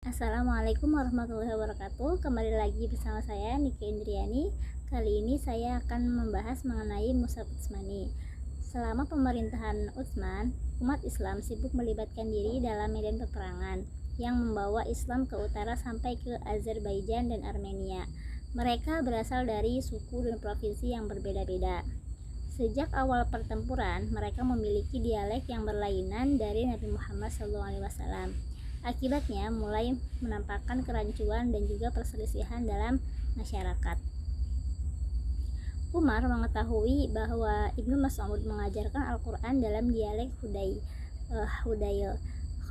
Assalamualaikum warahmatullahi wabarakatuh. Kembali lagi bersama saya Nike Indriani. Kali ini saya akan membahas mengenai Mushaf Utsmani. Selama pemerintahan Utsman, umat Islam sibuk melibatkan diri dalam medan peperangan yang membawa Islam ke utara sampai ke Azerbaijan dan Armenia. Mereka berasal dari suku dan provinsi yang berbeda-beda. Sejak awal pertempuran, mereka memiliki dialek yang berlainan dari Nabi Muhammad SAW. Akibatnya mulai menampakkan kerancuan dan juga perselisihan dalam masyarakat. Umar mengetahui bahwa Ibnu Mas'ud mengajarkan Al-Quran dalam dialek Hudayl.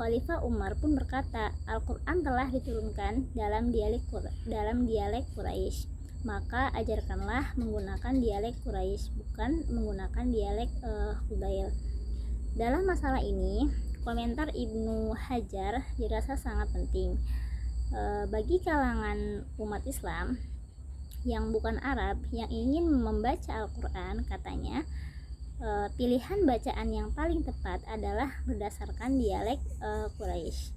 Khalifah Umar pun berkata, Al-Quran telah diturunkan dalam dialek Quraisy. Maka ajarkanlah menggunakan dialek Quraisy, bukan menggunakan dialek Hudayl. Dalam masalah ini, komentar Ibnu Hajar dirasa sangat penting. Bagi kalangan umat Islam yang bukan Arab yang ingin membaca Al-Quran, katanya pilihan bacaan yang paling tepat adalah berdasarkan dialek Quraisy.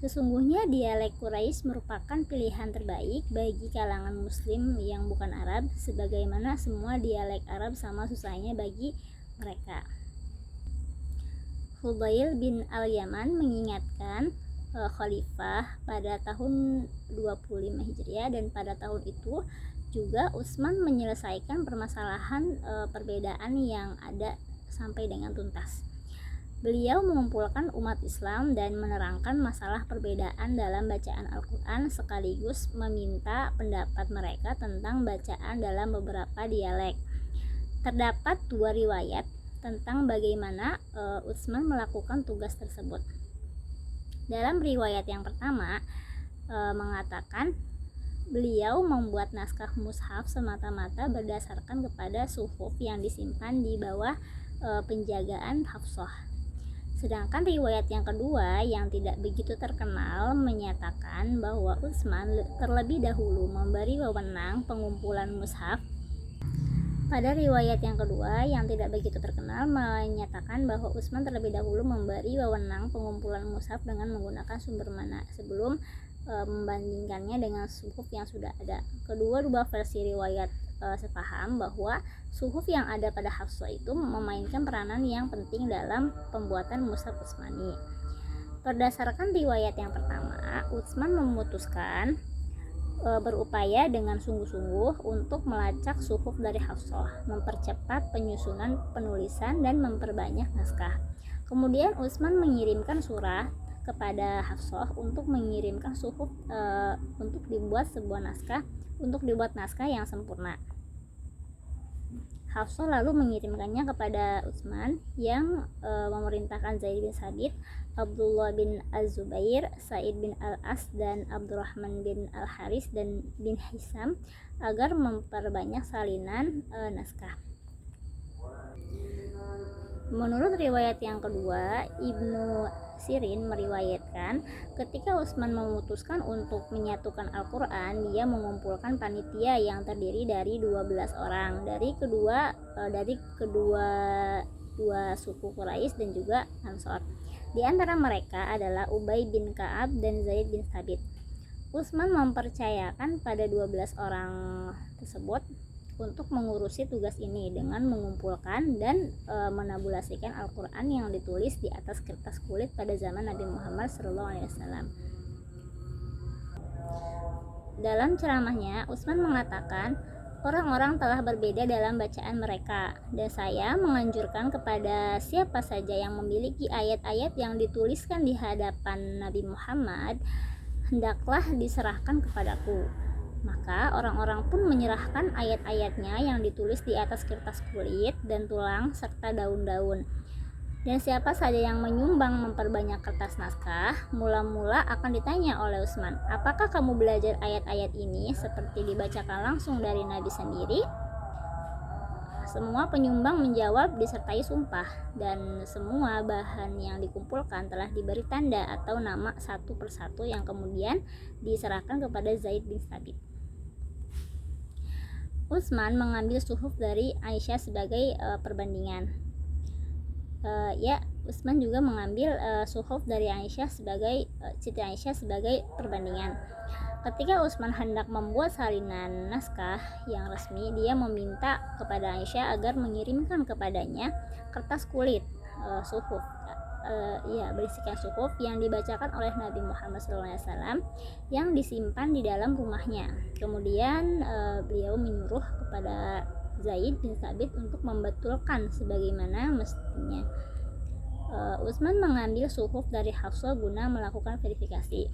Sesungguhnya dialek Quraisy merupakan pilihan terbaik bagi kalangan muslim yang bukan Arab, sebagaimana semua dialek Arab sama susahnya bagi mereka. Fudail bin al-Yaman mengingatkan khalifah pada tahun 25 Hijriah, dan pada tahun itu juga Utsman menyelesaikan permasalahan perbedaan yang ada sampai dengan tuntas. Beliau mengumpulkan umat Islam dan menerangkan masalah perbedaan dalam bacaan Al-Quran, sekaligus meminta pendapat mereka tentang bacaan dalam beberapa dialek. Terdapat dua riwayat tentang bagaimana Utsman melakukan tugas tersebut. Dalam riwayat yang pertama mengatakan beliau membuat naskah mushaf semata-mata berdasarkan kepada suhuf yang disimpan di bawah penjagaan Hafsah. Sedangkan riwayat yang kedua yang tidak begitu terkenal menyatakan bahwa Utsman terlebih dahulu memberi wewenang pengumpulan mushaf. Pada riwayat yang kedua yang tidak begitu terkenal menyatakan bahwa Utsman terlebih dahulu memberi wewenang pengumpulan mushaf dengan menggunakan sumber mana sebelum membandingkannya dengan suhuf yang sudah ada. Kedua versi riwayat sepaham bahwa suhuf yang ada pada Hafsah itu memainkan peranan yang penting dalam pembuatan mushaf Utsmani. Berdasarkan riwayat yang pertama, Utsman memutuskan berupaya dengan sungguh-sungguh untuk melacak suhuf dari Hafsah, mempercepat penyusunan penulisan dan memperbanyak naskah. Kemudian Utsman mengirimkan surat kepada Hafsah untuk mengirimkan suhuf untuk dibuat naskah yang sempurna. Hafsah lalu mengirimkannya kepada Utsman yang memerintahkan Zaid bin Sabit, Abdullah bin Az-Zubair, Sa'id bin Al-As, dan Abdurrahman bin Al-Haris dan bin Hisam agar memperbanyak salinan naskah. Menurut riwayat yang kedua, Ibnu Sirin meriwayatkan ketika Utsman memutuskan untuk menyatukan Al-Quran, dia mengumpulkan panitia yang terdiri dari 12 orang dari kedua suku Quraisy dan juga Ansor. Di antara mereka adalah Ubay bin Ka'ab dan Zaid bin Thabit. Utsman mempercayakan pada 12 orang tersebut untuk mengurusi tugas ini dengan mengumpulkan dan menabulasikan Al-Quran yang ditulis di atas kertas kulit pada zaman Nabi Muhammad SAW. Dalam ceramahnya, Utsman mengatakan, orang-orang telah berbeda dalam bacaan mereka, dan saya menganjurkan kepada siapa saja yang memiliki ayat-ayat yang dituliskan di hadapan Nabi Muhammad, hendaklah diserahkan kepadaku. Maka orang-orang pun menyerahkan ayat-ayatnya yang ditulis di atas kertas kulit dan tulang serta daun-daun. Dan siapa saja yang menyumbang memperbanyak kertas naskah, mula-mula akan ditanya oleh Utsman, apakah kamu belajar ayat-ayat ini seperti dibacakan langsung dari Nabi sendiri? Semua penyumbang menjawab disertai sumpah, dan semua bahan yang dikumpulkan telah diberi tanda atau nama satu persatu yang kemudian diserahkan kepada Zaid bin Thabit. Utsman mengambil suhuf dari Aisyah sebagai perbandingan. Utsman juga mengambil suhuf dari Siti Aisyah sebagai perbandingan. Ketika Utsman hendak membuat salinan naskah yang resmi, dia meminta kepada Aisyah agar mengirimkan kepadanya kertas kulit suhuf berisikan suhuf yang dibacakan oleh Nabi Muhammad SAW yang disimpan di dalam rumahnya. Kemudian beliau menyuruh kepada Zaid bin Thabit untuk membetulkan sebagaimana mestinya. Utsman mengambil suhuf dari Hafsah guna melakukan verifikasi.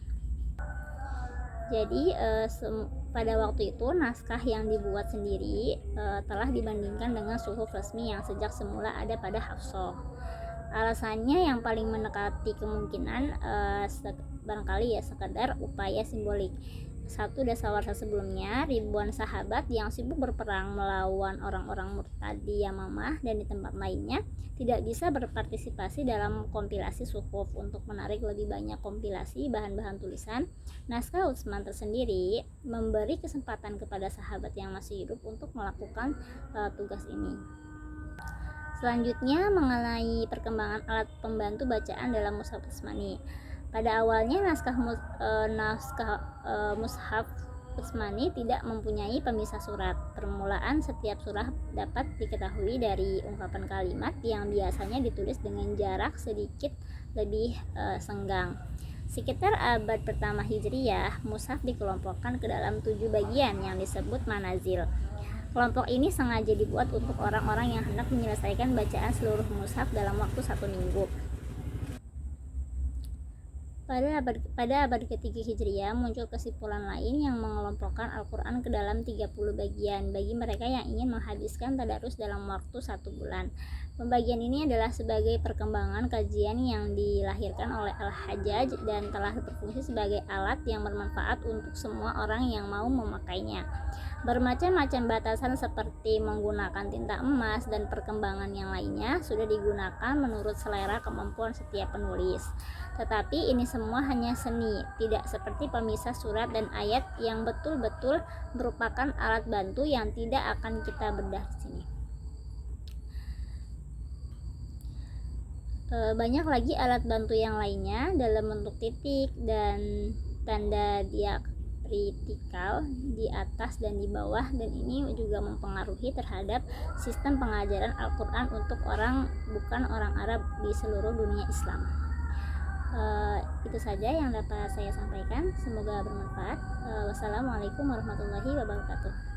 Jadi pada waktu itu naskah yang dibuat sendiri telah dibandingkan dengan suhuf resmi yang sejak semula ada pada Hafsah. Alasannya yang paling mendekati kemungkinan barangkali sekedar upaya simbolik. Satu dasawarsa sebelumnya, ribuan sahabat yang sibuk berperang melawan orang-orang murtad di Yamamah dan di tempat lainnya tidak bisa berpartisipasi dalam kompilasi suhuf. Untuk menarik lebih banyak kompilasi bahan-bahan tulisan, naskah Utsman tersendiri memberi kesempatan kepada sahabat yang masih hidup untuk melakukan tugas ini. Selanjutnya mengenai perkembangan alat pembantu bacaan dalam mushaf Utsmani. Pada awalnya naskah mushaf Utsmani tidak mempunyai pemisah surat. Permulaan setiap surah dapat diketahui dari ungkapan kalimat yang biasanya ditulis dengan jarak sedikit lebih senggang. Sekitar abad pertama Hijriyah, mushaf dikelompokkan ke dalam 7 bagian yang disebut manazil. Kelompok ini sengaja dibuat untuk orang-orang yang hendak menyelesaikan bacaan seluruh mushaf dalam waktu 1 minggu. Pada abad ketiga Hijriah muncul kesimpulan lain yang mengelompokkan Al-Quran ke dalam 30 bagian bagi mereka yang ingin menghabiskan tadarus dalam waktu 1 bulan. Pembagian ini adalah sebagai perkembangan kajian yang dilahirkan oleh Al-Hajjaj dan telah berfungsi sebagai alat yang bermanfaat untuk semua orang yang mau memakainya. Bermacam-macam batasan seperti menggunakan tinta emas dan perkembangan yang lainnya sudah digunakan menurut selera kemampuan setiap penulis. Tetapi ini semua hanya seni, tidak seperti pemisah surat dan ayat yang betul-betul merupakan alat bantu yang tidak akan kita bedah di sini. Banyak lagi alat bantu yang lainnya dalam bentuk titik dan tanda diakritikal di atas dan di bawah, dan ini juga mempengaruhi terhadap sistem pengajaran Al-Quran untuk bukan orang Arab di seluruh dunia Islam. Itu saja yang dapat saya sampaikan, semoga bermanfaat. Wassalamualaikum warahmatullahi wabarakatuh.